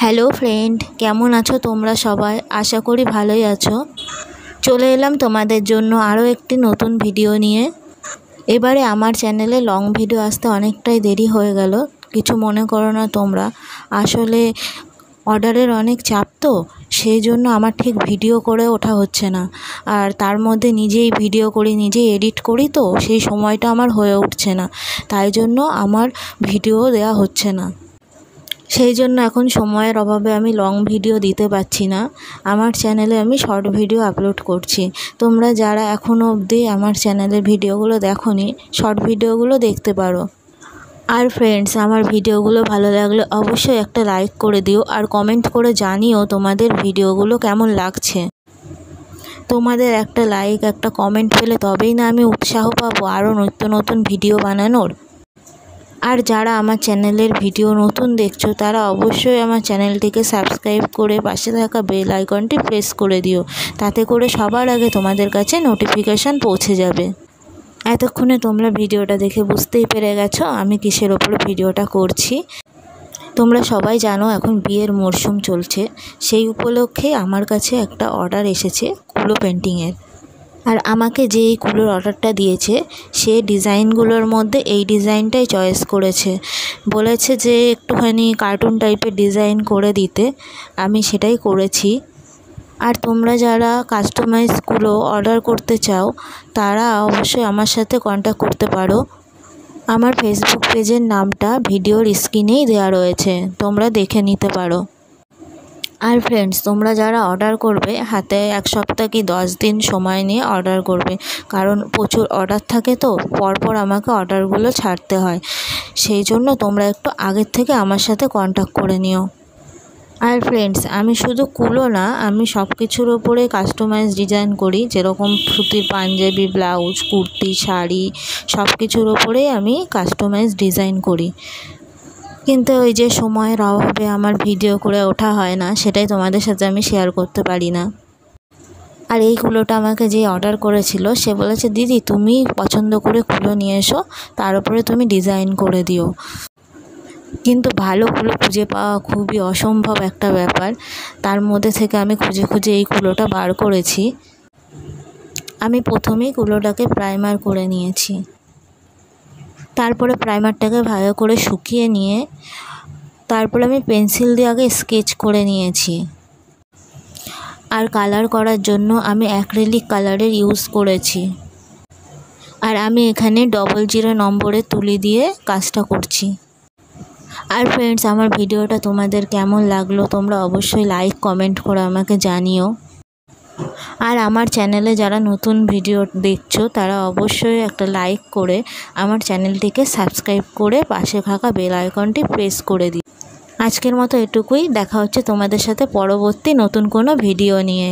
Hello friend, কেমন আছো তোমরা সবাই? আশা করি ভালোই আছো। চলে এলাম তোমাদের জন্য আরও একটি নতুন ভিডিও নিয়ে। এবারে আমার চ্যানেলে লং ভিডিও আসতে অনেকটাই দেরি হয়ে গেল, কিছু মনে করো না তোমরা। আসলে অর্ডারের অনেক চাপ তো, সেই জন্য আমার ঠিক ভিডিও করে ওঠা হচ্ছে না। আর তার মধ্যে নিজেই ভিডিও করি, নিজেই এডিট করি, তো সেই সময়টা আমার হয়ে উঠছে না। তাই জন্য আমার ভিডিও দেওয়া হচ্ছে না। সেই জন্য এখন সময়ের অভাবে আমি লং ভিডিও দিতে পারছি না। আমার চ্যানেলে আমি শর্ট ভিডিও আপলোড করছি। তোমরা যারা এখনও অবধি আমার চ্যানেলের ভিডিওগুলো দেখোনি, শর্ট ভিডিওগুলো দেখতে পারো। আর ফ্রেন্ডস, আমার ভিডিওগুলো ভালো লাগলে অবশ্যই একটা লাইক করে দিও, আর কমেন্ট করে জানিও তোমাদের ভিডিওগুলো কেমন লাগছে। তোমাদের একটা লাইক, একটা কমেন্ট পেলে তবেই না আমি উৎসাহ পাবো আরও নিত্য নতুন ভিডিও বানানোর। আর যারা আমার চ্যানেলের ভিডিও নতুন দেখছো, তারা অবশ্যই আমার চ্যানেলটিকে সাবস্ক্রাইব করে পাশে থাকা বেল আইকনটি প্রেস করে দিও। তাতে করে সবার আগে তোমাদের কাছে নোটিফিকেশান পৌঁছে যাবে। এতক্ষণে তোমরা ভিডিওটা দেখে বুঝতেই পেরে গেছো আমি কিসের ওপর ভিডিওটা করছি। তোমরা সবাই জানো এখন বিয়ের মরশুম চলছে, সেই উপলক্ষে আমার কাছে একটা অর্ডার এসেছে কুলো পেন্টিংয়ের। আর আমাকে যে এই কুলোর অর্ডারটা দিয়েছে, সে ডিজাইনগুলোর মধ্যে এই ডিজাইনটাই চয়েস করেছে। বলেছে যে একটুখানি কার্টুন টাইপের ডিজাইন করে দিতে, আমি সেটাই করেছি। আর তোমরা যারা কাস্টমাইজ কুলো অর্ডার করতে চাও, তারা অবশ্যই আমার সাথে কন্ট্যাক্ট করতে পারো। আমার ফেসবুক পেজের নামটা ভিডিওর স্ক্রিনেই দেওয়া রয়েছে, তোমরা দেখে নিতে পারো। আর ফ্রেন্ডস, তোমরা যারা অর্ডার করবে, হাতে 1 সপ্তাহ কি 10 দিন সময় নিয়ে অর্ডার করবে, কারণ প্রচুর অর্ডার থাকে তো, পরপর আমাকে অর্ডারগুলো ছাড়তে হয়। সেই জন্য তোমরা একটু আগের থেকে আমার সাথে কন্ট্যাক্ট করে নিও। আর ফ্রেন্ডস, আমি শুধু কুলো না, আমি সব কিছুর ওপরে কাস্টমাইজ ডিজাইন করি। যেরকম সুতির পাঞ্জাবি, ব্লাউজ, কুর্তি, শাড়ি, সব কিছুর ওপরেই আমি কাস্টমাইজ ডিজাইন করি। কিন্তু ওই যে সময়ের অভাবে আমার ভিডিও করে ওঠা হয় না, সেটাই তোমাদের সাথে আমি শেয়ার করতে পারি না। আর এই কুলোটা আমাকে যে অর্ডার করেছিল, সে বলেছে দিদি তুমি পছন্দ করে কুলো নিয়ে এসো, তার উপরে তুমি ডিজাইন করে দিও। কিন্তু ভালো কুলো খুঁজে পাওয়া খুবই অসম্ভব একটা ব্যাপার। তার মধ্যে থেকে আমি খুঁজে খুঁজে এই কুলোটা বার করেছি। আমি প্রথমেই কুলোটাকে প্রাইমার করে নিয়েছি। তারপরে প্রাইমারটাকে ভালো করে শুকিয়ে নিয়ে তারপরে আমি পেন্সিল দিয়ে আগে স্কেচ করে নিয়েছি। আর কালার করার জন্য আমি অ্যাক্রিলিক কালারের ইউজ করেছি। আর আমি এখানে 00 নম্বরের তুলি দিয়ে কাজটা করছি। আর ফ্রেন্ডস, আমার ভিডিওটা তোমাদের কেমন লাগলো তোমরা অবশ্যই লাইক কমেন্ট করে আমাকে জানিও। আর আমার চ্যানেলে যারা নতুন ভিডিও দেখছো, তারা অবশ্যই একটা লাইক করে আমার চ্যানেলটিকে সাবস্ক্রাইব করে পাশে থাকা বেল আইকনটি প্রেস করে দিও। আজকের মতো এটুকুই, দেখা হচ্ছে তোমাদের সাথে পরবর্তী নতুন কোনো ভিডিও নিয়ে।